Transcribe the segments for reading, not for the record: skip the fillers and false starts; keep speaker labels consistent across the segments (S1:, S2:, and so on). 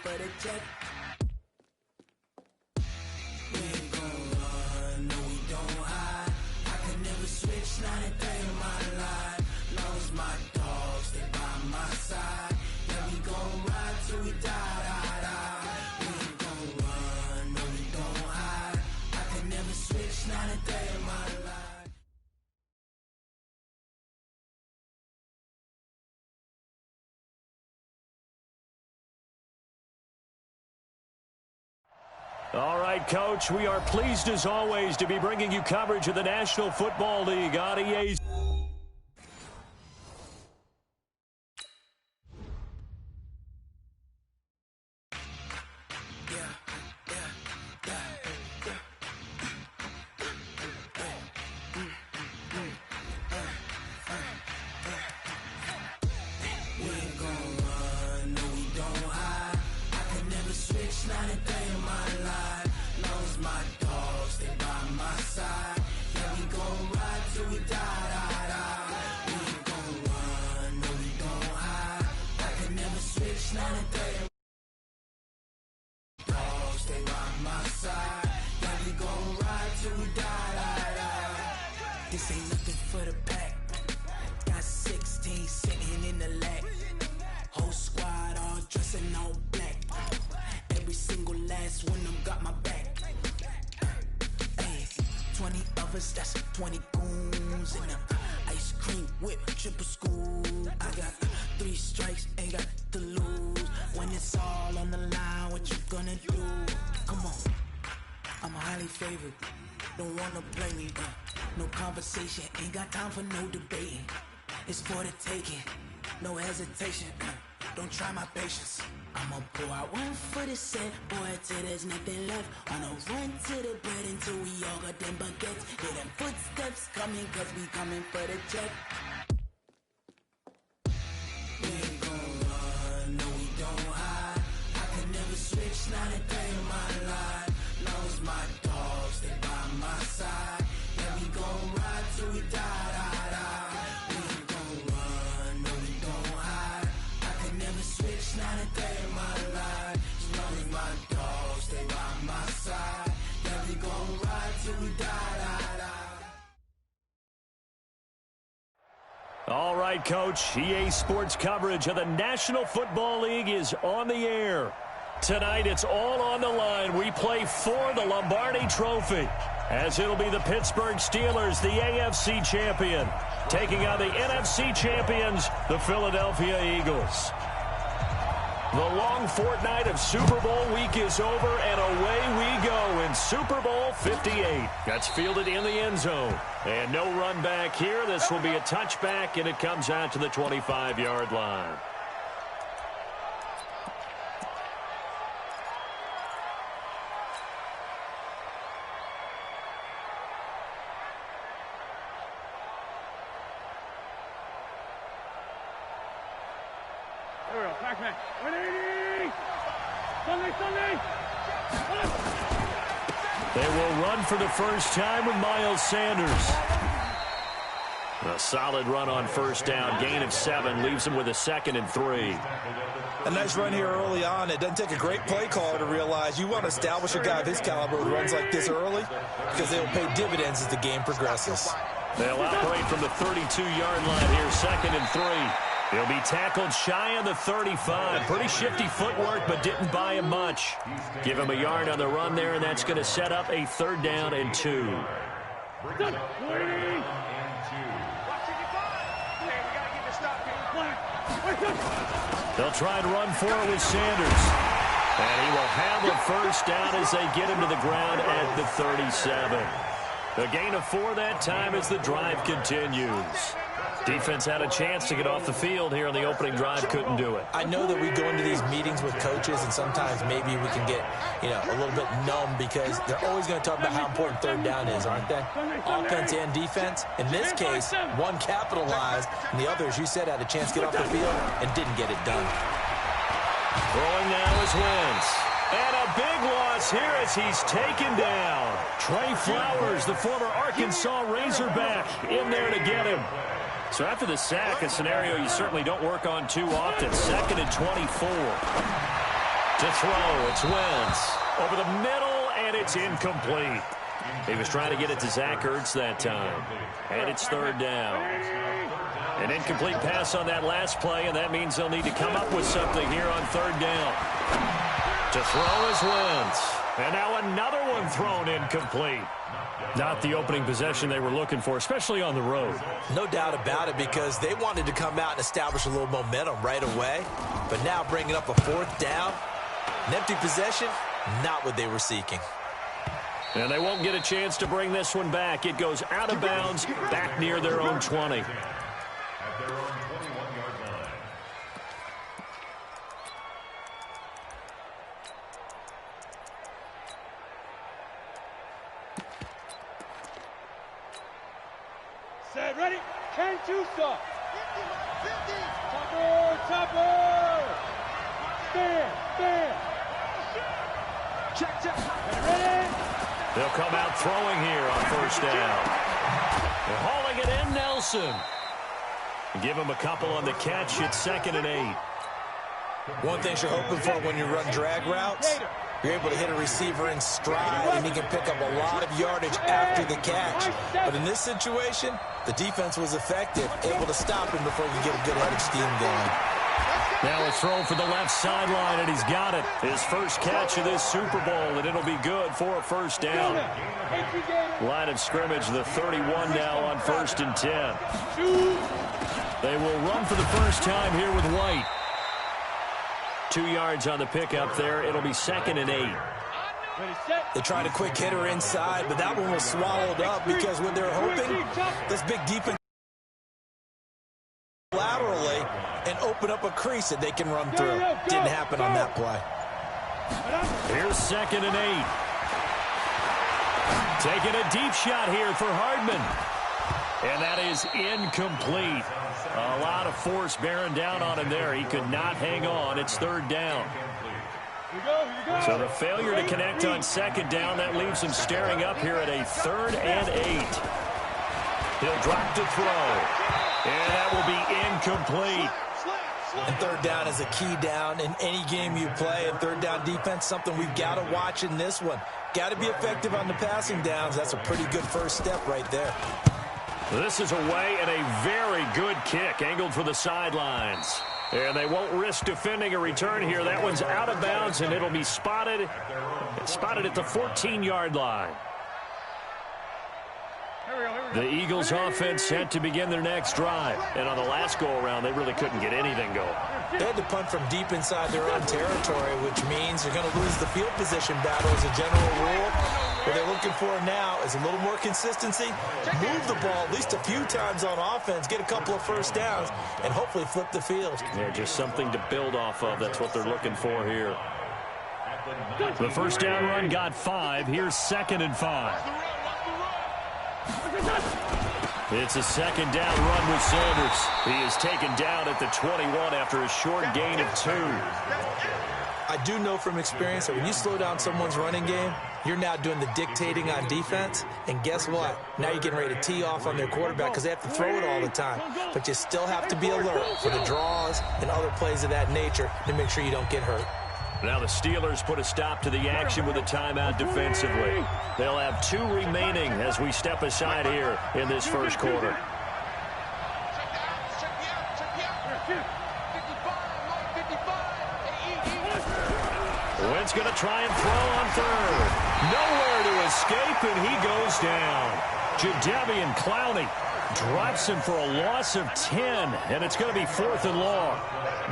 S1: for the check. We ain't gon' run, no we don't hide. I could never switch, not a day in my life. Long as my dogs, they by my side. Yeah, we gon' ride till we die, die, die. We ain't gon' run, no we don't hide. I could never switch, not a day in my life.
S2: All right, Coach, we are pleased as always to be bringing you coverage of the National Football League on EA.
S1: Not a day in my life. Long as my dogs, they by my side. Yeah, we gon' ride till we die, die, die. We ain't gon' run, no we don't hide. I can never switch, not a day in my dogs, they by my side. Yeah, we gon' ride till we die, die, die. This ain't nothing for the pack. Got 16 sitting in the lap. Whole squad all dressing all black. Every single last one of them got my back. Hey, 20 of us, that's 20 goons in them. Ice cream whip, triple scoop. I got 3 strikes, ain't got to lose. When it's all on the line, what you gonna do? Come on, I'm highly favored. Don't wanna play me, no conversation. Ain't got time for no debating. It's for the taking, no hesitation. Don't try my patience. I'ma pour out one for the set, boy, till there's nothing left. On a run to the bread until we all got them baguettes. Hear them footsteps coming, cause we coming for the check. We ain't gon' run, no we don't hide. I can never switch, not a day in my life. Long as my dogs, they by my side. Yeah, we gon' ride till we die, die, die. We ain't gon' run, no we don't hide. I can never switch, not a day in my life. As long as my dogs, they by my side. Yeah, we gon' ride till we die, die, die.
S2: All right, Coach, EA Sports coverage of the National Football League is on the air. Tonight, it's all on the line. We play for the Lombardi Trophy, as it'll be the Pittsburgh Steelers, the AFC champion, taking on the NFC champions, the Philadelphia Eagles. The long fortnight of Super Bowl week is over, and away we go in Super Bowl 58. That's fielded in the end zone. And no run back here. This will be a touchback, and it comes out to the 25-yard line.
S3: There we go. Back man. 180. Sunday.
S2: They will run for the first time with Miles Sanders. A solid run on first down. Gain of 7 leaves them with a 2nd and 3.
S4: A nice run here early on. It doesn't take a great play caller to realize you want to establish a guy of his caliber who runs like this early, because they will pay dividends as the game progresses.
S2: They'll operate from the 32-yard line here, 2nd and 3. He'll be tackled shy of the 35. Pretty shifty footwork, but didn't buy him much. Give him a yard on the run there, and that's going to set up a 3rd down and 2. They'll try and run for it with Sanders. And he will have a first down as they get him to the ground at the 37. A gain of 4 that time as the drive continues. Defense had a chance to get off the field here on the opening drive, couldn't do it.
S4: I know that we go into these meetings with coaches, and sometimes maybe we can get, a little bit numb, because they're always going to talk about how important 3rd down is, aren't they? Offense and defense. In this case, one capitalized, and the other, as you said, had a chance to get off the field and didn't get it done.
S2: Throwing now is Wentz. And a big loss here as he's taken down. Trey Flowers, the former Arkansas Razorback, in there to get him. So after the sack, a scenario you certainly don't work on too often. 2nd and 24. To To throw, it's Wentz. Over the middle, and it's incomplete. He was trying to get it to Zach Ertz that time. And it's third down. An incomplete pass on that last play, and that means they'll need to come up with something here on third down. To throw is Wentz. And now another one thrown incomplete. Not the opening possession they were looking for, especially on the road.
S4: No doubt about it, because they wanted to come out and establish a little momentum right away. But now bringing up a fourth down, an empty possession, not what they were seeking.
S2: And they won't get a chance to bring this one back. It goes out of bounds, back near their own 20.
S3: Set, ready? 10-2 stop. Topper. Stand. Check. Ready?
S2: They'll come out throwing here on first down. They're hauling it in, Nelson. Give him a couple on the catch. It's 2nd and 8.
S4: One thing you're hoping for when you run drag routes, you're able to hit a receiver in stride, and he can pick up a lot of yardage after the catch. But in this situation, the defense was effective, able to stop him before you get a good head of steam going.
S2: Now a throw for the left sideline, and he's got it. His first catch of this Super Bowl, and it'll be good for a first down. Line of scrimmage, the 31 now on 1st and 10. They will run for the first time here with White. 2 yards on the pickup there. It'll be 2nd and 8.
S4: They tried a quick hitter inside, but that one was swallowed up because what they're hoping, this big defense laterally and open up a crease that they can run through. Didn't happen on that play.
S2: Here's 2nd and 8. Taking a deep shot here for Hardman. And that is incomplete. A lot of force bearing down on him there. He could not hang on. It's 3rd down. So the failure to connect on 2nd down, that leaves him staring up here at a 3rd and 8. He'll drop to throw. And that will be incomplete.
S4: And 3rd down is a key down in any game you play. And 3rd down defense, something we've got to watch in this one. Got to be effective on the passing downs. That's a pretty good first step right there.
S2: This is away and a very good kick, angled for the sidelines. And they won't risk defending a return here. That one's out of bounds, and it'll be spotted at the 14-yard line. The Eagles offense set to begin their next drive. And on the last go-around, they really couldn't get anything going.
S4: They had to punt from deep inside their own territory, which means they're going to lose the field position battle as a general rule. What they're looking for now is a little more consistency, move the ball at least a few times on offense, get a couple of first downs, and hopefully flip the field.
S2: Yeah, just something to build off of. That's what they're looking for here. The first down run got 5. Here's 2nd and 5. It's a 2nd down run with Sanders. He is taken down at the 21 after a short gain of 2.
S4: I do know from experience that when you slow down someone's running game, you're now doing the dictating on defense. And guess what? Now you're getting ready to tee off on their quarterback because they have to throw it all the time. But you still have to be alert for the draws and other plays of that nature to make sure you don't get hurt.
S2: Now the Steelers put a stop to the action with a timeout defensively. They'll have 2 remaining as we step aside here in this first quarter. Wentz going to try and throw on 3rd. Nowhere to escape, and he goes down. Jadeveon Clowney drops him for a loss of 10, and it's going to be 4th and long.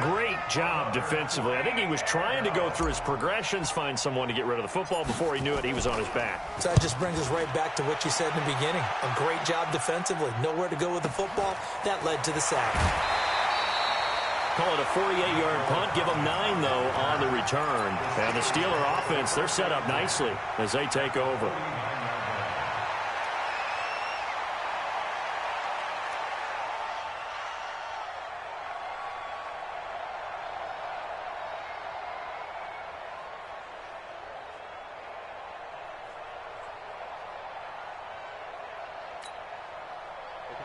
S2: Great job defensively. I think he was trying to go through his progressions, find someone to get rid of the football. Before he knew it, he was on his back.
S4: So that just brings us right back to what you said in the beginning. A great job defensively. Nowhere to go with the football. That led to the sack.
S2: Call it a 48-yard punt. Give them 9, though, on the return. And the Steeler offense, they're set up nicely as they take over.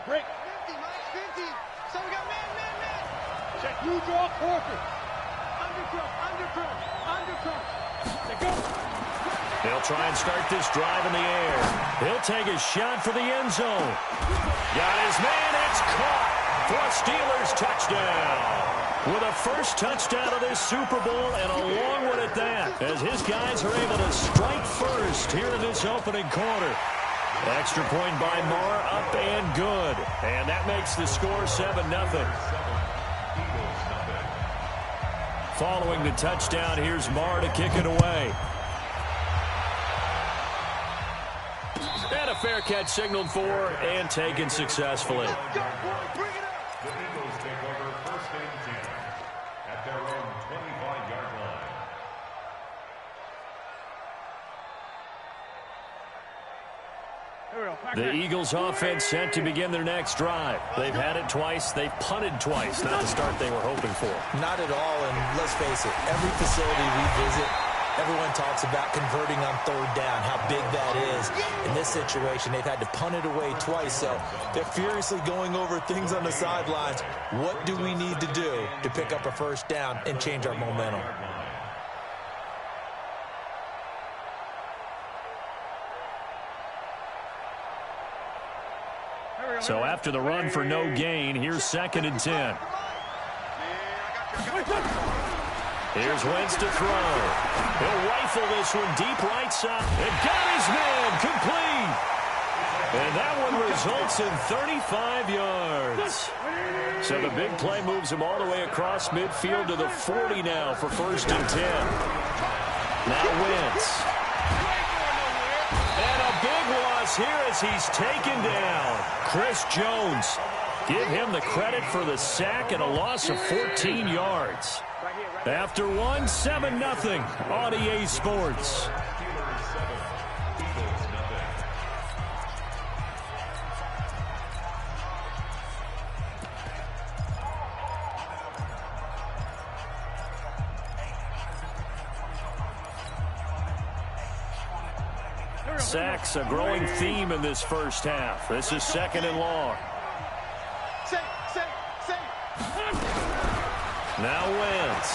S3: Break. 50, Mike, 50. So we got man. Check. You draw Corker. Undercut.
S2: They'll try and start this drive in the air. He'll take a shot for the end zone. Got his man. It's caught for a Steelers touchdown. With a first touchdown of this Super Bowl and a long one at that, as his guys are able to strike first here in this opening quarter. Extra point by Marr, up and good. And that makes the score 7-0. Following the touchdown, here's Marr to kick it away. And a fair catch signaled for and taken successfully.
S5: The Eagles take over first and 10 at their own 25-yard line.
S2: The Eagles offense set to begin their next drive. They've had it twice. They've punted twice. Not the start they were hoping for.
S4: Not at all, and let's face it, every facility we visit, everyone talks about converting on third down, how big that is. In this situation, they've had to punt it away twice, so they're furiously going over things on the sidelines. What do we need to do to pick up a first down and change our momentum?
S2: So after the run for no gain, here's 2nd and 10. Here's Wentz to throw. He'll rifle this one deep right side. And got his man complete. And that one results in 35 yards. So the big play moves him all the way across midfield to the 40 now for 1st and 10. Now Wentz. And a big loss here as he's taken down. Chris Jones. Give him the credit for the sack and a loss of 14 yards. After one, 7-0 on EA Sports. Sacks, a growing theme in this first half. This is 2nd and long. Now Wentz.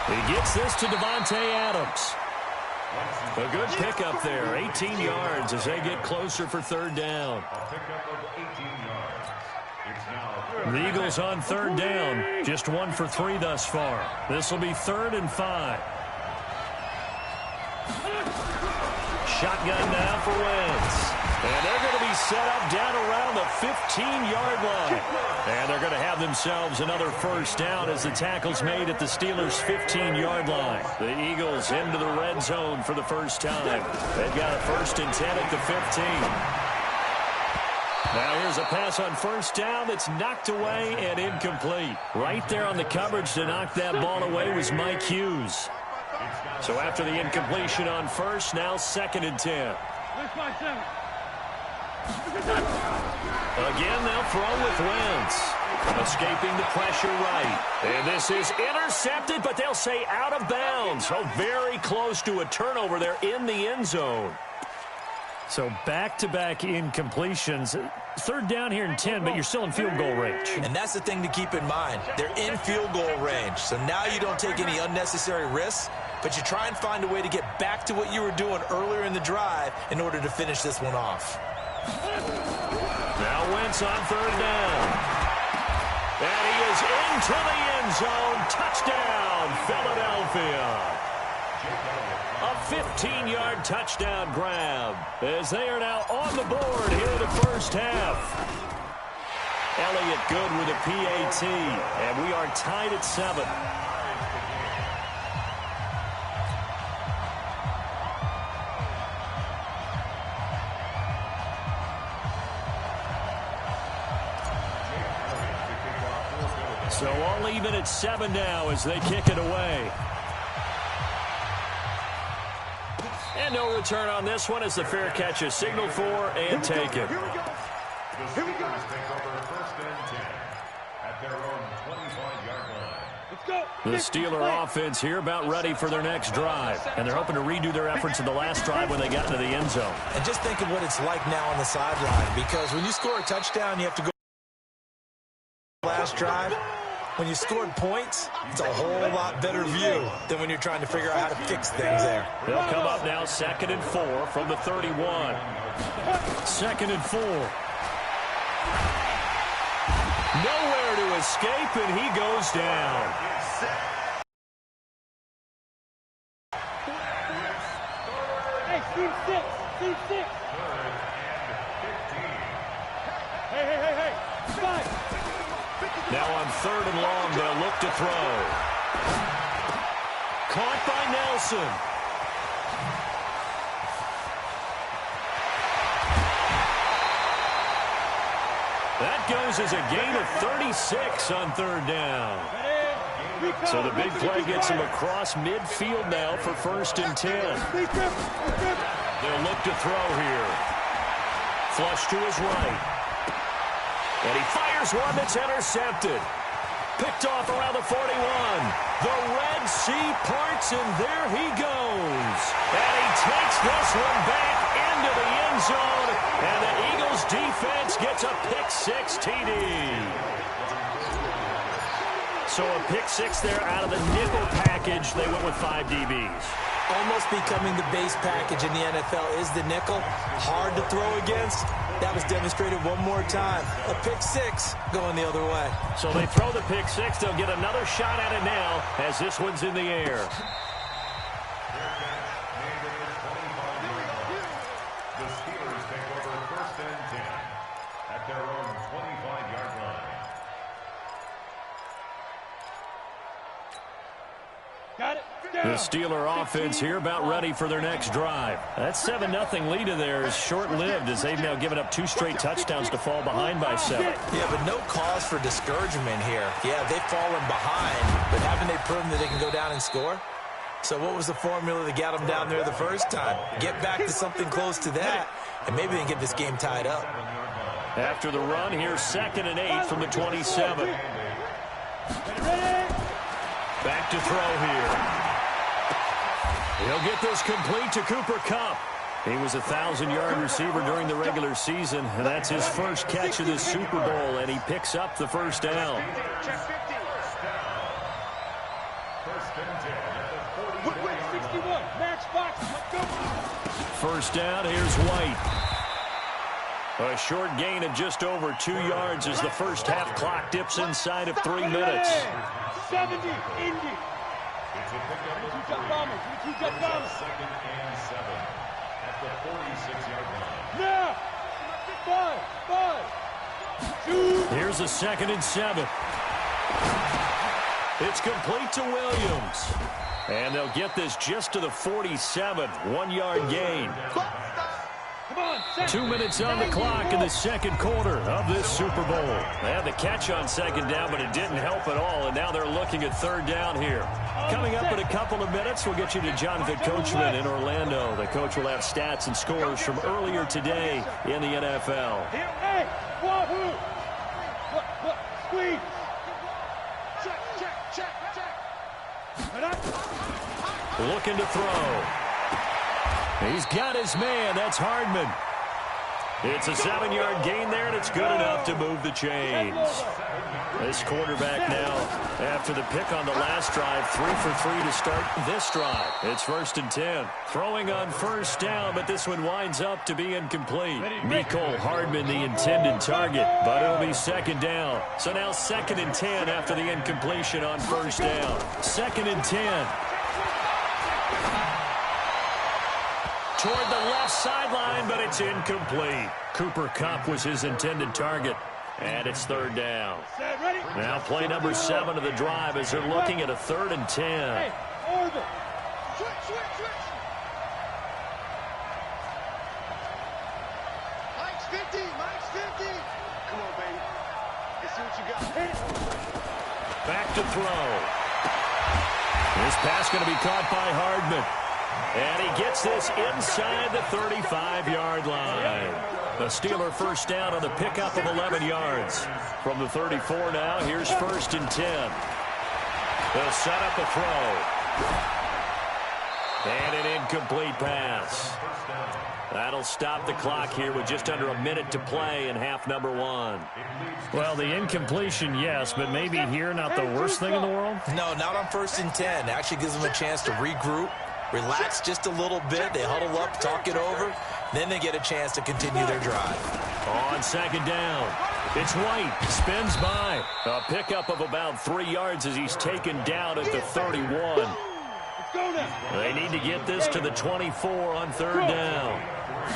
S2: He gets this to Davante Adams. A good pickup there, 18 yards as they get closer for 3rd down. The Eagles on 3rd down, just 1 for 3 thus far. This will be 3rd and 5. Shotgun now for Wentz. And they're going to be set up down around the 15-yard line. And they're going to have themselves another first down as the tackle's made at the Steelers' 15-yard line. The Eagles into the red zone for the first time. They've got a 1st and 10 at the 15. Now here's a pass on 1st down that's knocked away and incomplete. Right there on the coverage to knock that ball away was Mike Hughes. So after the incompletion on 1st, now 2nd and 10. Again, they'll throw with Wentz. Escaping the pressure right. And this is intercepted, but they'll say out of bounds. So very close to a turnover there in the end zone. So back-to-back incompletions. 3rd down here and 10, but you're still in field goal range.
S4: And that's the thing to keep in mind. They're in field goal range. So now you don't take any unnecessary risks, but you try and find a way to get back to what you were doing earlier in the drive in order to finish this one off.
S2: Now Wentz on 3rd down. And he is into the end zone. Touchdown, Philadelphia. A 15-yard touchdown grab as they are now on the board here in the first half. Elliott good with a PAT, and we are tied at 7. So all even at 7 now as they kick it away. And no return on this one as the fair catch is signaled for and taken.
S5: Here we go. The Steelers take over 1st and 10 at their own 25-yard line.
S3: Let's go.
S2: The Steeler offense here about ready for their next drive. And they're hoping to redo their efforts in the last drive when they got into the end zone.
S4: And just think of what it's like now on the sideline, because when you score a touchdown, you have to go last drive. when you scored points, it's a whole lot better view than when you're trying to figure out how to fix things there.
S2: They'll come up now 2nd and 4 from the 31. 2nd and 4. Nowhere to escape, and he goes down.
S3: Hey, Steve 6. Steve 6. Hey. 5.
S2: Now on 3rd and long, they'll look to throw. Caught by Nelson. That goes as a gain of 36 on 3rd down. So the big play gets him across midfield now for 1st and 10. They'll look to throw here. Flush to his right. And he fires one that's intercepted. Picked off around the 41. The Red Sea parts, and there he goes. And he takes this one back into the end zone. And the Eagles defense gets a pick-6 TD. So a pick-6 there out of the nickel package. They went with 5 DBs.
S4: Almost becoming the base package in the NFL is the nickel. Hard to throw against. That was demonstrated one more time. A pick-6 going the other way.
S2: So they throw the pick-6. They'll get another shot at it now as this one's in the air.
S5: The Steelers take over 1st and 10 at their own 25-yard line.
S3: Got it.
S2: The Steeler offense here about ready for their next drive. That 7-0 lead of theirs is short-lived as they've now given up 2 straight touchdowns to fall behind by 7.
S4: Yeah, but no cause for discouragement here. Yeah, they've fallen behind, but haven't they proven that they can go down and score? So what was the formula that got them down there the first time? Get back to something close to that, and maybe they can get this game tied up.
S2: After the run, here's 2nd and 8 from the 27. Back to throw here. He'll get this complete to Cooper Kupp. He was a 1,000-yard receiver during the regular season, and that's his first catch of the Super Bowl, and he picks up the 1st down. First down, here's White. A short gain of just over 2 yards as the first half clock dips inside of 3 minutes.
S3: 70, Indy.
S5: It's a pickup of 3. 2nd and 7 at the 46-yard line.
S3: Now, 5, 2.
S2: Here's a 2nd and 7. It's complete to Williams. And they'll get this just to the 47. 1-yard gain. 2 minutes on the clock in the 2nd quarter of this Super Bowl. They had the catch on 2nd down, but it didn't help at all, and now they're looking at 3rd down here. Coming up in a couple of minutes, we'll get you to Jonathan Coachman in Orlando. The coach will have stats and scores from earlier today in the NFL.
S3: Hey, Wahoo! Squeeze! Check.
S2: Looking to throw. He's got his man. That's Hardman. It's a 7-yard gain there, and it's good enough to move the chains. This quarterback now, after the pick on the last drive, 3 for 3 to start this drive. It's 1st and 10. Throwing on 1st down, but this one winds up to be incomplete. Mecole Hardman, the intended target, but it'll be 2nd down. So now 2nd and 10 after the incompletion on 1st down. 2nd and 10. Toward the left sideline, but it's incomplete. Cooper Kupp was his intended target, and it's 3rd down. Now play number 7 of the drive as they're looking at a 3rd and 10.
S3: Hey, order. Switch. Mike's 50. Come on, baby. Let's see what you got.
S2: Back to throw. This pass going to be caught by Hardman. And he gets this inside the 35-yard line. The Steeler 1st down on the pickup of 11 yards. From the 34 now, here's 1st and 10. They'll set up a throw. And an incomplete pass. That'll stop the clock here with just under a minute to play in half number 1.
S6: Well, the incompletion, yes, but maybe here not the worst thing in the world?
S4: No, not on 1st and 10. It actually gives them a chance to regroup, relax just a little bit. They huddle up, talk it over. Then they get a chance to continue their drive.
S2: On 2nd down, it's White. Spins by. A pickup of about 3 yards as he's taken down at the 31. They need to get this to the 24 on 3rd down.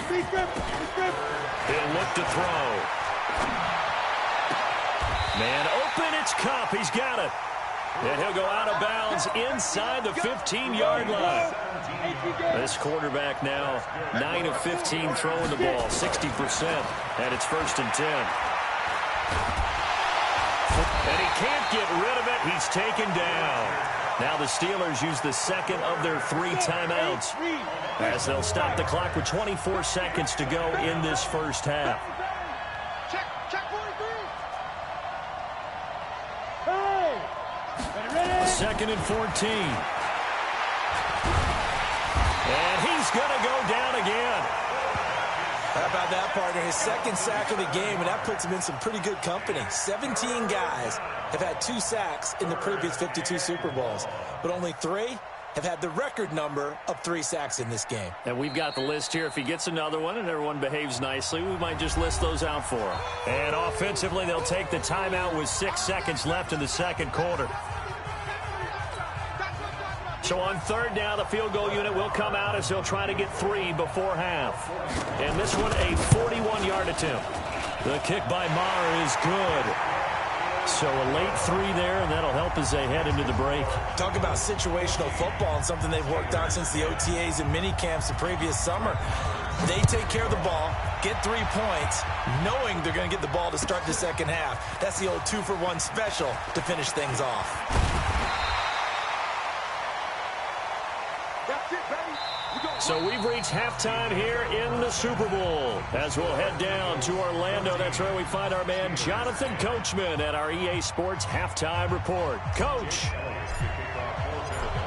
S2: He'll look to throw. Man open, it's Kupp. He's got it. And he'll go out of bounds inside the 15-yard line. This quarterback now 9 of 15 throwing the ball, 60%, and it's 1st and 10. And he can't get rid of it. He's taken down. Now the Steelers use the second of their 3 timeouts as they'll stop the clock with 24 seconds to go in this first half.
S3: Check 43.
S2: 2nd and 14. And he's going to go down again.
S4: How about that, partner? His 2nd sack of the game, and that puts him in some pretty good company. 17 guys have had 2 sacks in the previous 52 Super Bowls, but only 3 have had the record number of 3 sacks in this game.
S2: And we've got the list here. If he gets another one and everyone behaves nicely, we might just list those out for him. And offensively, they'll take the timeout with 6 seconds left in the 2nd quarter. So on 3rd down, the field goal unit will come out as they'll try to get 3 before half. And this one, a 41-yard attempt. The kick by Maher is good. So a late 3 there, and that'll help as they head into the break.
S4: Talk about situational football and something they've worked on since the OTAs and mini camps the previous summer. They take care of the ball, get 3 points, knowing they're going to get the ball to start the 2nd half. That's the old 2-for-1 special to finish things off.
S2: So we've reached halftime here in the Super Bowl. As we'll head down to Orlando, that's where we find our man Jonathan Coachman at our EA Sports Halftime Report. Coach,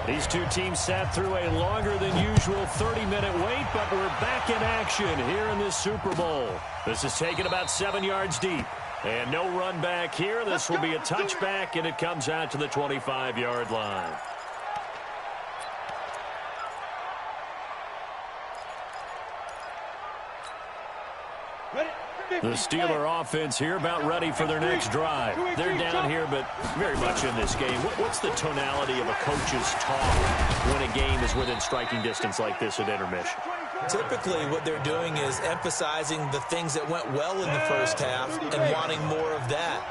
S2: these 2 teams sat through a longer than usual 30-minute wait, but we're back in action here in this Super Bowl. This is taken about 7 yards deep. And no run back here. This will be a touchback, and it comes out to the 25-yard line. The Steeler offense here about ready for their next drive. They're down here, but very much in this game. What's the tonality of a coach's talk when a game is within striking distance like this at intermission?
S4: Typically, what they're doing is emphasizing the things that went well in the first half and wanting more of that.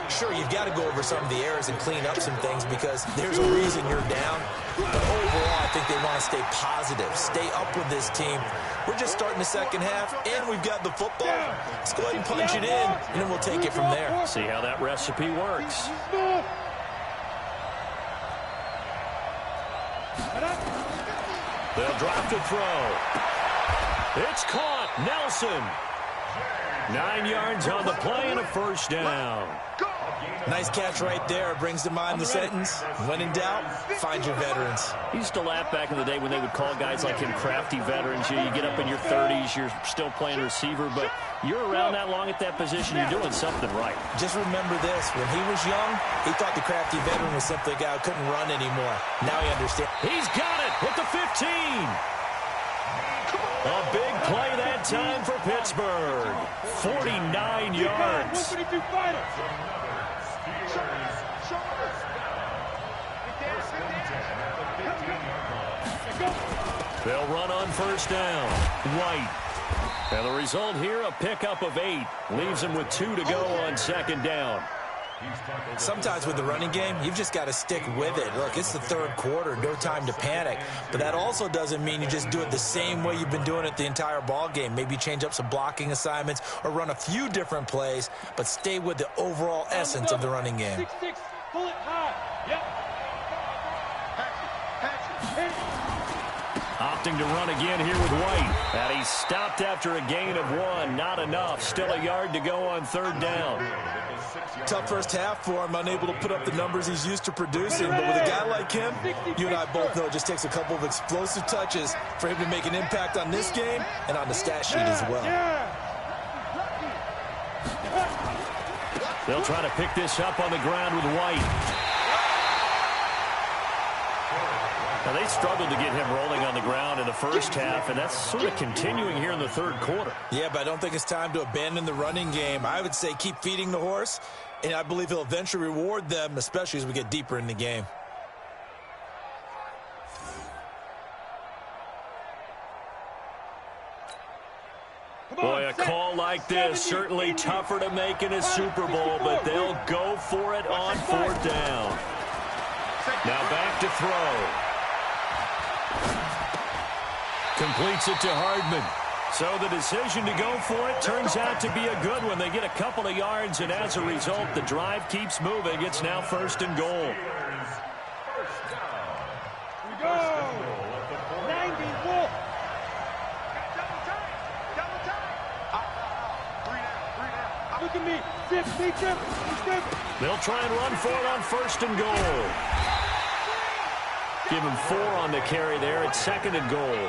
S4: Sure, you've got to go over some of the errors and clean up some things because there's a reason you're down. But overall, I think they want to stay positive, stay up with this team. We're just starting the 2nd half, and we've got the football. Let's go ahead and punch it in, and then we'll take it from there.
S2: See how that recipe works. They'll drop to throw. It's caught. Nelson. 9 yards on the play and a 1st down.
S4: Nice catch right there. Brings to mind the sentence, when in doubt, find your veterans.
S2: He used to laugh back in the day when they would call guys like him crafty veterans. You get up in your 30s, you're still playing receiver, but you're around that long at that position, you're doing something right.
S4: Just remember this. When he was young, he thought the crafty veteran was simply a guy who couldn't run anymore. Now he understands.
S2: He's got it at the 15. A big play that time for Pittsburgh. 49 yards. They'll run on 1st down. White. And the result here, a pickup of 8. Leaves him with 2 to go on 2nd down.
S4: Sometimes with the running game, you've just got to stick with it. Look, it's the 3rd quarter, no time to panic. But that also doesn't mean you just do it the same way you've been doing it the entire ball game. Maybe change up some blocking assignments or run a few different plays, but stay with the overall essence of the running game.
S3: 6-6, pull it high. Yep.
S2: Opting to run again here with White. And he's stopped after a gain of 1. Not enough. Still a yard to go on 3rd down.
S4: Tough first half for him, unable to put up the numbers he's used to producing. But with a guy like him, you and I both know it just takes a couple of explosive touches for him to make an impact on this game and on the stat sheet as well.
S2: They'll try to pick this up on the ground with White. Now, they struggled to get him rolling on the ground in the first half, and that's sort of continuing here in the third quarter.
S4: Yeah, but I don't think it's time to abandon the running game. I would say keep feeding the horse, and I believe he'll eventually reward them, especially as we get deeper in the game.
S2: Boy, a call like this, certainly tougher to make in a Super Bowl, but they'll go for it on fourth down. Now back to throw. Completes it to Hardman. So the decision to go for it turns out to be a good one. They get a couple of yards, and as a result, the drive keeps moving. It's now 1st and goal.
S3: Here we go. 90, Wolf. Double time. 3 down. Look at me. Zip.
S2: They'll try and run for it on 1st and goal. Give him 4 on the carry there. It's 2nd and goal.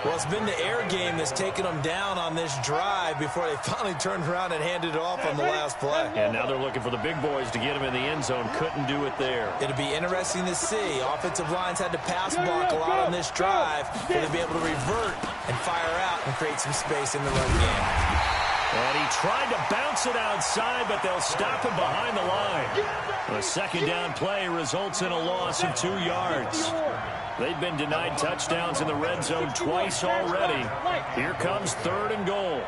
S4: Well, it's been the air game that's taken them down on this drive before they finally turned around and handed it off on the last play.
S2: And now they're looking for the big boys to get him in the end zone. Couldn't do it there.
S4: It'll be interesting to see. Offensive lines had to pass block a lot on this drive, so they'll be able to revert and fire out and create some space in the run game.
S2: And he tried to bounce it outside, but they'll stop him behind the line. The 2nd down play results in a loss of 2 yards. They've been denied touchdowns in the red zone twice already. Here comes 3rd and goal.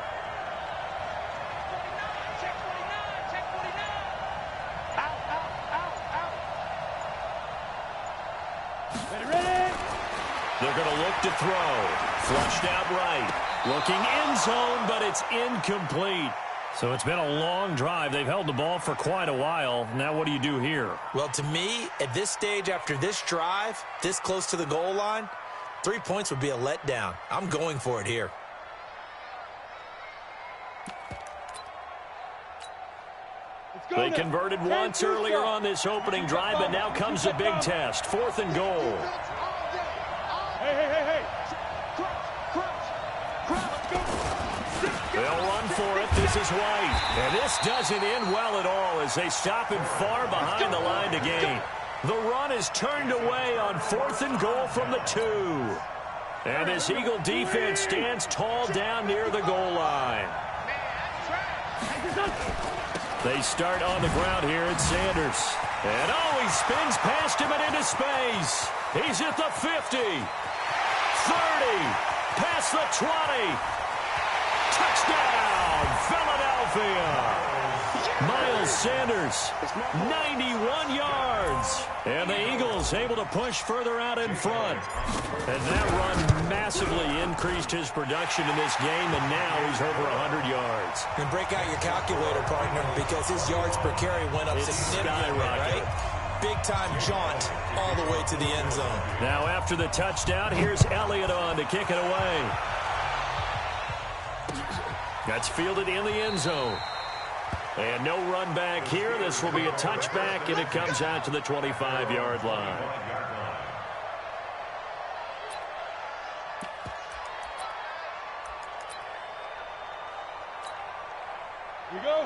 S2: They're going to look to throw. Flushed out right. Looking end zone, but it's incomplete.
S6: So it's been a long drive. They've held the ball for quite a while. Now what do you do here?
S4: Well, to me, at this stage after this drive, this close to the goal line, 3 points would be a letdown. I'm going for it here.
S2: They converted once earlier on this opening drive, but now comes a big test. 4th and goal.
S3: Hey.
S2: They'll run for it. This is White. And this doesn't end well at all as they stop him far behind the line to gain. The run is turned away on 4th and goal from the 2. And this Eagle defense stands tall down near the goal line. They start on the ground here at Sanders. And he spins past him and into space. He's at the 50. 30. Past the 20. Touchdown, Philadelphia. Miles Sanders, 91 yards. And the Eagles able to push further out in front. And that run massively increased his production in this game, and now he's over 100 yards.
S4: And break out your calculator, partner, because his yards per carry went up significantly, right? Big-time jaunt all the way to the end zone.
S2: Now after the touchdown, here's Elliott on to kick it away. That's fielded in the end zone. And no run back here. This will be a touchback, and it comes out to the 25-yard line.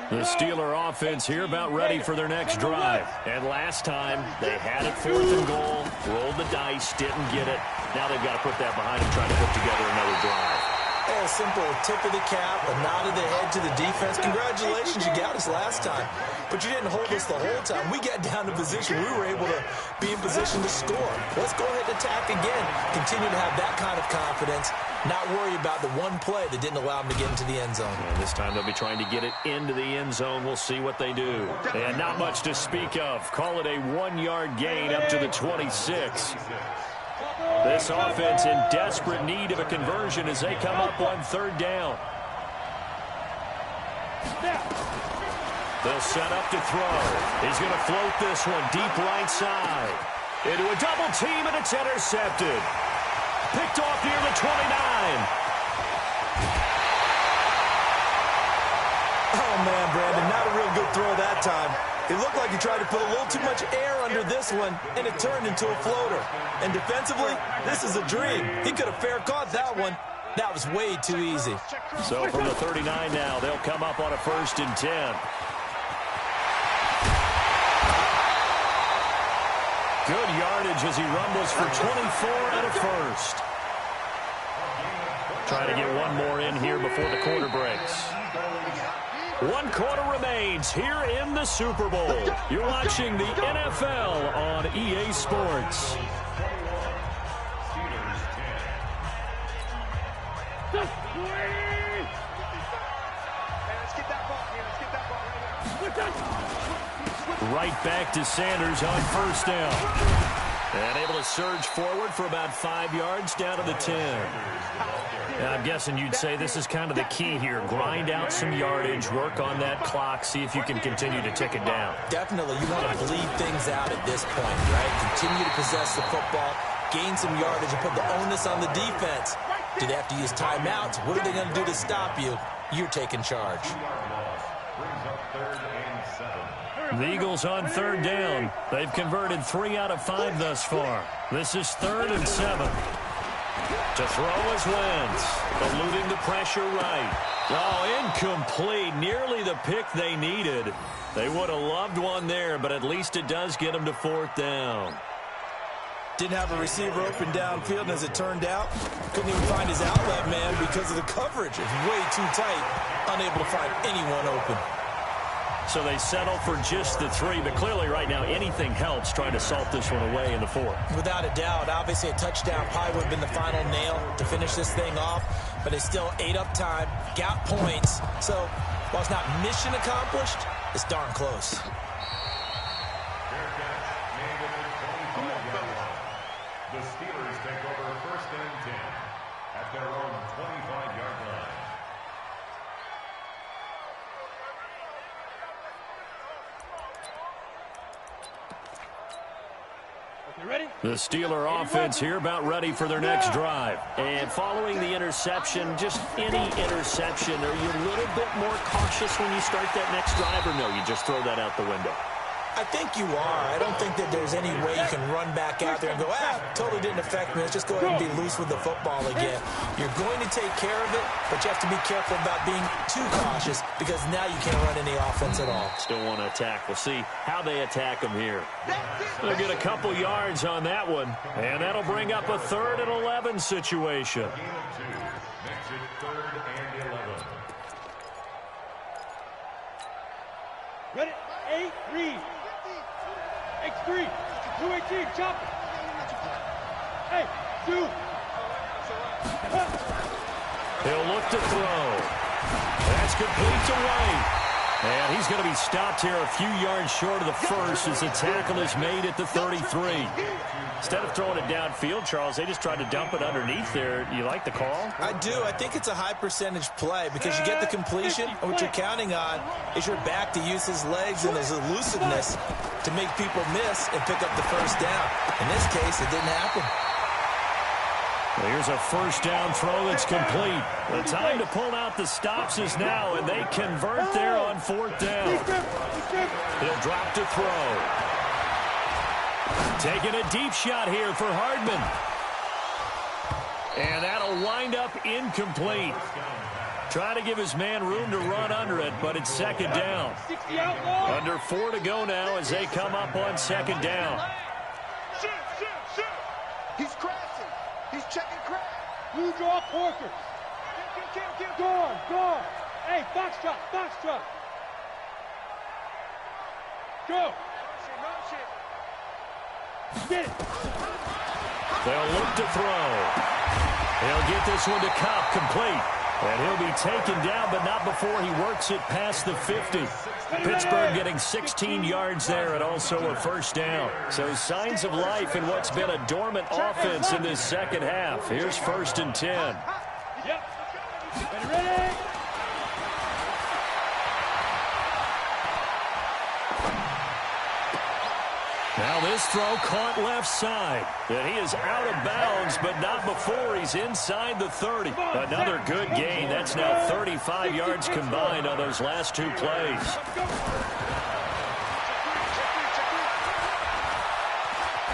S2: The Steeler offense here about ready for their next drive. And last time, they had it 4th and goal, rolled the dice, didn't get it. Now they've got to put that behind them, trying to put together another drive.
S4: A simple tip of the cap, a nod of the head to the defense. Congratulations, you got us last time. But you didn't hold us the whole time. We got down to position. We were able to be in position to score. Let's go ahead and attack again. Continue to have that kind of confidence. Not worry about the one play that didn't allow them to get into the end zone.
S2: And this time they'll be trying to get it into the end zone. We'll see what they do. And not much to speak of. Call it a 1-yard gain up to the 26. This offense in desperate need of a conversion as they come up on 3rd down. They'll set up to throw. He's going to float this one deep right side. Into a double team, and it's intercepted. Picked off near the 29.
S4: Oh, man, Brandon, not a real good throw that time. It looked like he tried to put a little too much air under this one, and it turned into a floater. And defensively, this is a dream. He could have fair caught that one. That was way too easy.
S2: So from the 39 now, they'll come up on a 1st and 10. Good yardage as he rumbles for 24 and a first. Trying to get one more in here before the quarter breaks. 1 quarter remains here in the Super Bowl. You're watching the NFL on EA Sports. Right back to Sanders on 1st down. And able to surge forward for about 5 yards down to the 10. And I'm guessing you'd say this is kind of the key here. Grind out some yardage, work on that clock, see if you can continue to tick it down.
S4: Definitely, you want to bleed things out at this point, right? Continue to possess the football, gain some yardage, and put the onus on the defense. Do they have to use timeouts? What are they going to do to stop you? You're taking charge.
S2: The Eagles on 3rd down. They've converted 3 out of 5 thus far. This is 3rd and 7. To throw is Wentz, eluding the pressure right. Oh, incomplete. Nearly the pick they needed. They would have loved one there, but at least it does get them to 4th down.
S4: Didn't have a receiver open downfield, and as it turned out, couldn't even find his outlet man because of the coverage. It's way too tight, unable to find anyone open.
S2: So they settle for just the 3, but clearly right now anything helps trying to salt this one away in the 4th.
S4: Without a doubt, obviously a touchdown probably would have been the final nail to finish this thing off, but it still ate up time, got points. So while it's not mission accomplished, it's darn close.
S5: The Steelers take over 1st and 10 at their own 25-yard line.
S2: The Steeler offense here about ready for their next drive. And following the interception, just any interception, are you a little bit more cautious when you start that next drive, or no, you just throw that out the window?
S4: I think you are. I don't think that there's any way you can run back out there and go, totally didn't affect me. Let's just go ahead and be loose with the football again. You're going to take care of it, but you have to be careful about being too cautious because now you can't run any offense at all.
S2: Still want to attack. We'll see how they attack them here. They'll get a couple yards on that one, and that'll bring up a 3rd and 11 situation.
S5: Makes it 3rd and 11.
S3: Ready? 8, read. X3, 218, chop it. Hey, 2.
S2: He'll look to throw. That's complete to White. And he's going to be stopped here a few yards short of the 1st as the tackle is made at the 33. Instead of throwing it downfield, Charles, they just tried to dump it underneath there. You like the call?
S4: I do. I think it's a high percentage play because you get the completion, and what you're counting on is your back to use his legs and his elusiveness to make people miss and pick up the 1st down. In this case, it didn't happen.
S2: Well, here's a 1st down throw that's complete. The time to pull out the stops is now, and they convert there on 4th down. He'll drop to throw. Taking a deep shot here for Hardman. And that'll wind up incomplete. Trying to give his man room to run under it, but it's 2nd down. Under 4 to go now as they come up on 2nd down.
S3: He's crashing. He's checking crash. Blue draw Porker. Guard. Hey, box drop. Go. Get it.
S2: They'll look to throw. He'll get this one to Kupp, complete. And he'll be taken down, but not before he works it past the 50. Pittsburgh getting 16 yards there and also a 1st down. So signs of life in what's been a dormant offense in this 2nd half. Here's 1st and 10.
S3: Yep. Ready?
S2: Now this throw caught left side. And he is out of bounds, but not before he's inside the 30. Another good gain. That's now 35 yards combined on those last 2 plays.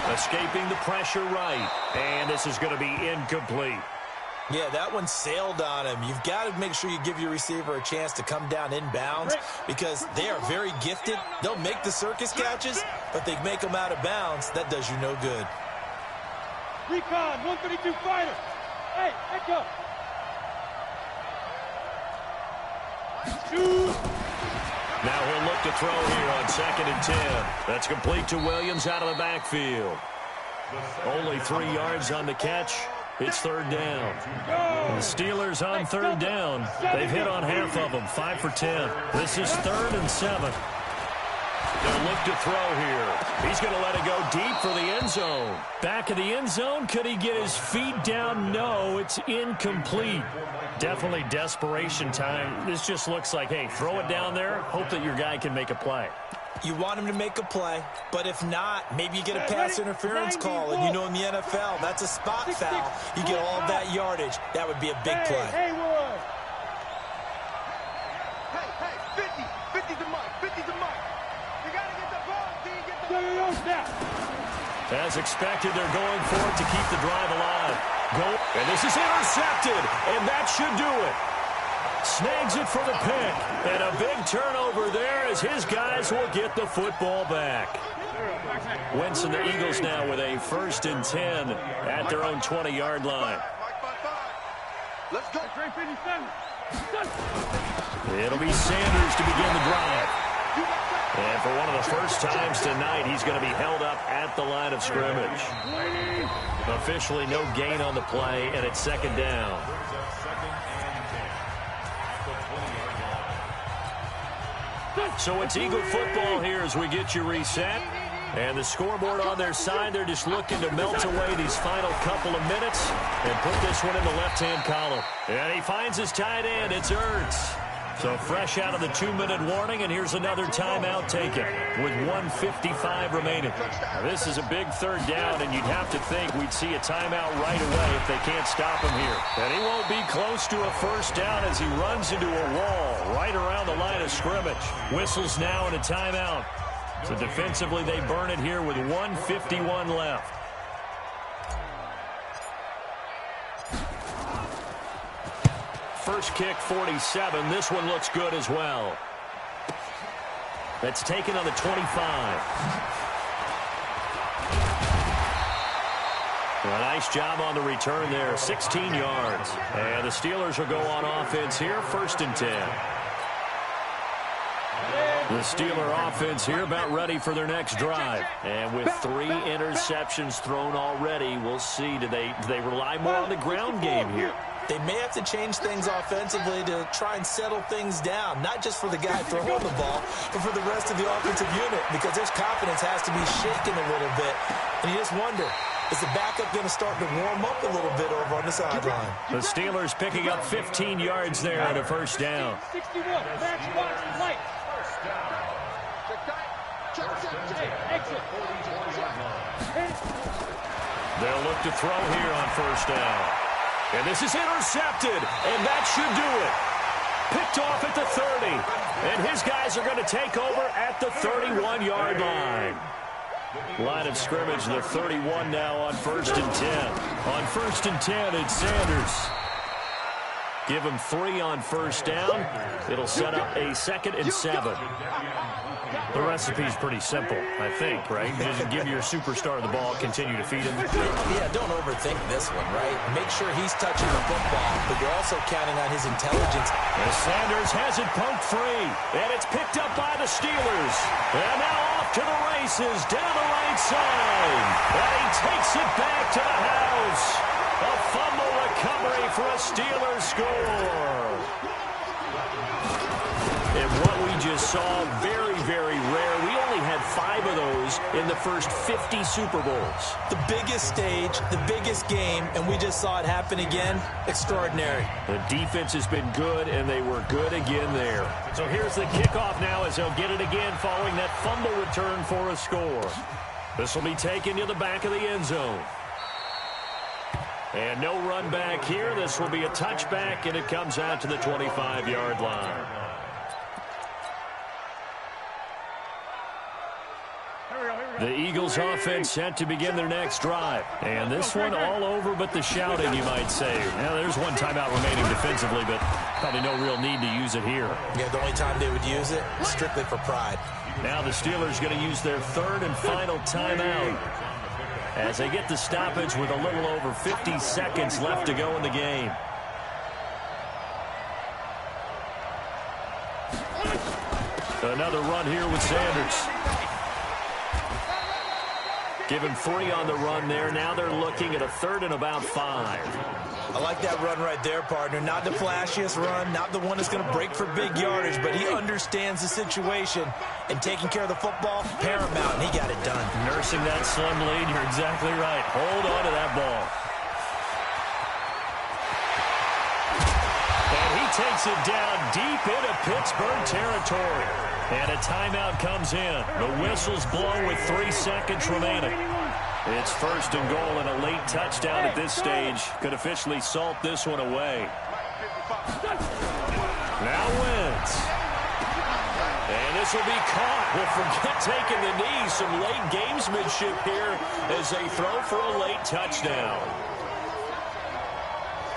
S2: Escaping the pressure right. And this is going to be incomplete.
S4: Yeah, that one sailed on him. You've got to make sure you give your receiver a chance to come down inbounds because they are very gifted. They'll make the circus catches, but they make them out of bounds. That does you no good.
S3: Recon, 132 fighter. Hey, echo.
S2: Now he'll look to throw here on 2nd and 10. That's complete to Williams out of the backfield. Only 3 yards on the catch. It's 3rd down. The Steelers on 3rd down. They've hit on half of them, 5 for 10. This is 3rd and 7. They'll look to throw here. He's going to let it go deep for the end zone. Back of the end zone. Could he get his feet down? No, it's incomplete. Definitely desperation time. This just looks like, hey, throw it down there. Hope that your guy can make a play.
S4: You want him to make a play, but if not, maybe you get a pass interference call, and you know in the NFL, that's a spot foul. You get all that yardage. That would be a big play.
S3: Hey, 50 to Mike, 50 to Mike. You got to get the ball until you get the ball.
S2: As expected, they're going for it to keep the drive alive. And this is intercepted, and that should do it. Snags it for the pick, and a big turnover there as his guys will get the football back. Wentz and the Eagles now with a 1st and 10 at their own 20-yard line.
S3: Let's go.
S2: It'll be Sanders to begin the drive. And for one of the first times tonight, he's going to be held up at the line of scrimmage. Officially no gain on the play, and it's 2nd down. So it's Eagle football here as we get you reset. And the scoreboard on their side, they're just looking to melt away these final couple of minutes and put this one in the left-hand column. And he finds his tight end. It's Ertz. So fresh out of the 2-minute warning, and here's another timeout taken with 1:55 remaining. Now, this is a big 3rd down, and you'd have to think we'd see a timeout right away if they can't stop him here. And he won't be close to a 1st down as he runs into a wall right around the line of scrimmage. Whistles now and a timeout. So defensively, they burn it here with 1:51 left. First kick, 47. This one looks good as well. That's taken on the 25. A nice job on the return there, 16 yards. And the Steelers will go on offense here, 1st and 10. The Steeler offense here about ready for their next drive. And with 3 interceptions thrown already, we'll see. Do they rely more on the ground game here?
S4: They may have to change things offensively to try and settle things down, not just for the guy throwing the ball, but for the rest of the offensive unit, because their confidence has to be shaken a little bit. And you just wonder, is the backup going to start to warm up a little bit over on the sideline?
S2: The Steelers picking up 15 yards there on a 1st down.
S3: 61, match box, light. Exit.
S2: They'll look to throw here on 1st down. And this is intercepted, and that should do it. Picked off at the 30, and his guys are going to take over at the 31-yard line. Line of scrimmage, the 31 now on 1st and 10. On 1st and 10, it's Sanders. Give him 3 on 1st down. It'll set up a 2nd and 7. The recipe's pretty simple, I think, right? Just give your superstar the ball, continue to feed him.
S4: Yeah, don't overthink this one, right? Make sure he's touching the football, but you're also counting on his intelligence.
S2: As Sanders has it poked free, and it's picked up by the Steelers. And now off to the races, down the right side. And he takes it back to the house. A fumble recovery for a Steelers score. And what we just saw, very, very rare. We only had 5 of those in the first 50 Super Bowls.
S4: The biggest stage, the biggest game, and we just saw it happen again. Extraordinary.
S2: The defense has been good, and they were good again there. So here's the kickoff now as they'll get it again following that fumble return for a score. This will be taken to the back of the end zone. And no run back here. This will be a touchback, and it comes out to the 25-yard line. The Eagles offense set to begin their next drive. And this one all over but the shouting, you might say. Now, there's one timeout remaining defensively, but probably no real need to use it here.
S4: Yeah, the only time they would use it, strictly for pride.
S2: Now the Steelers going to use their third and final timeout as they get the stoppage with a little over 50 seconds left to go in the game. Another run here with Sanders. Give him 3 on the run there. Now they're looking at a third and about 5.
S4: I like that run right there, partner. Not the flashiest run, not the one that's going to break for big yardage, but he understands the situation, and taking care of the football, paramount, and he got it done.
S2: Nursing that slim lead, you're exactly right. Hold on to that ball. And he takes it down deep into Pittsburgh territory. And a timeout comes in. The whistle's blown with 3 seconds remaining. It's first and goal, and a late touchdown at this stage could officially salt this one away. Now Wentz. And this will be caught. Well, forget taking the knee. Some late gamesmanship here as they throw for a late touchdown.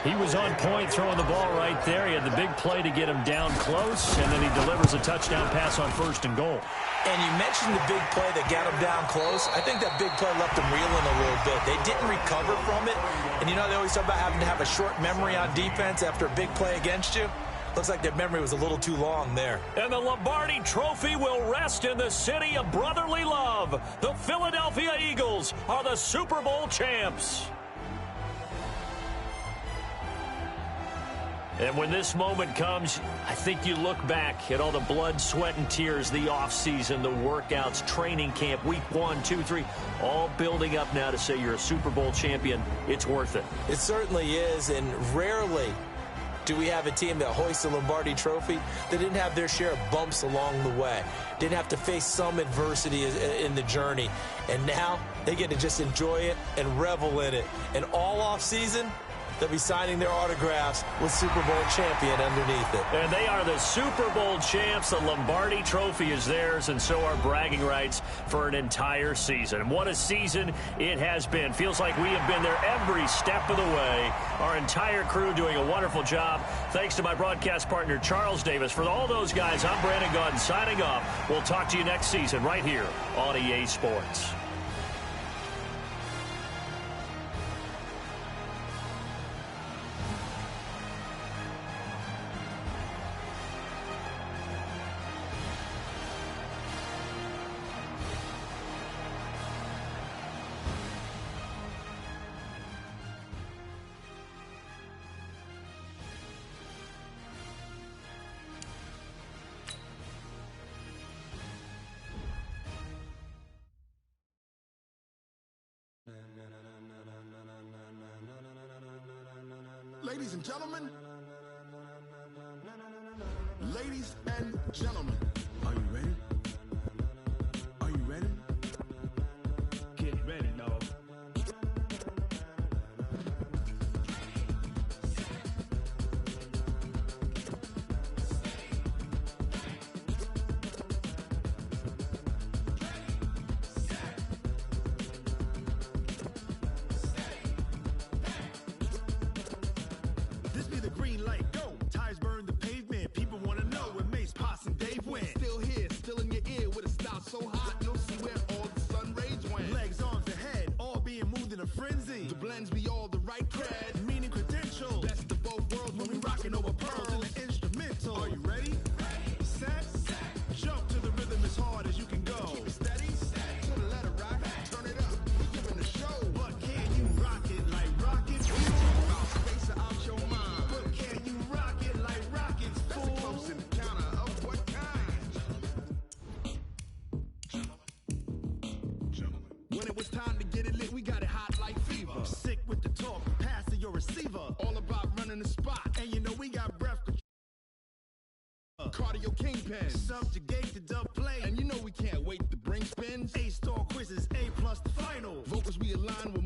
S6: He was on point throwing the ball right there. He had the big play to get him down close, and then he delivers a touchdown pass on first and goal.
S4: And you mentioned the big play that got him down close. I think that big play left him reeling a little bit. They didn't recover from it. And you know, they always talk about having to have a short memory on defense after a big play against you. Looks like their memory was a little too long there.
S2: And the Lombardi Trophy will rest in the city of brotherly love. The Philadelphia Eagles are the Super Bowl champs. And when this moment comes, I think you look back at all the blood, sweat, and tears, the offseason, the workouts, training camp, week 1, 2, 3, all building up now to say you're a Super Bowl champion. It's worth it.
S4: It certainly is, and rarely do we have a team that hoists a Lombardi Trophy that didn't have their share of bumps along the way, didn't have to face some adversity in the journey, and now they get to just enjoy it and revel in it. And all offseason, they'll be signing their autographs with Super Bowl champion underneath it.
S2: And they are the Super Bowl champs. The Lombardi Trophy is theirs, and so are bragging rights for an entire season. And what a season it has been. Feels like we have been there every step of the way. Our entire crew doing a wonderful job. Thanks to my broadcast partner, Charles Davis. For all those guys, I'm Brandon Gaudin signing off. We'll talk to you next season right here on EA Sports.
S7: Ladies and gentlemen, ladies and gentlemen, are you ready? Are you ready? Get ready, dog. This be the green light, go. Tires burn the pavement. People want to know where Mace, Potts, and Dave went. Still here, still in your ear with a style so hot, you'll see where all the sun rays went. Legs, arms, and head, all being moved in a frenzy. The blends be all the right cred, meaning credentials. Best of both worlds when we rockin' over pearls in the instrumental. Are you ready? Set, jump to the rhythm as hard as you can go. Keep it steady, to the letter rock, turn it up. We giving a show, but can you rock it like rockets? We talk about space out your mind, but can you rock it like rockets? That's a close encounter of what kind? When it was time to get it lit, we got it hot like fever. Sick with the talk, pass to your receiver. All about running the spot, and you know we got breath control. Cardio kingpin, subjugate the dub play, and you know we can't wait to bring spins. A-star quizzes, A+ the final. Vocals we align with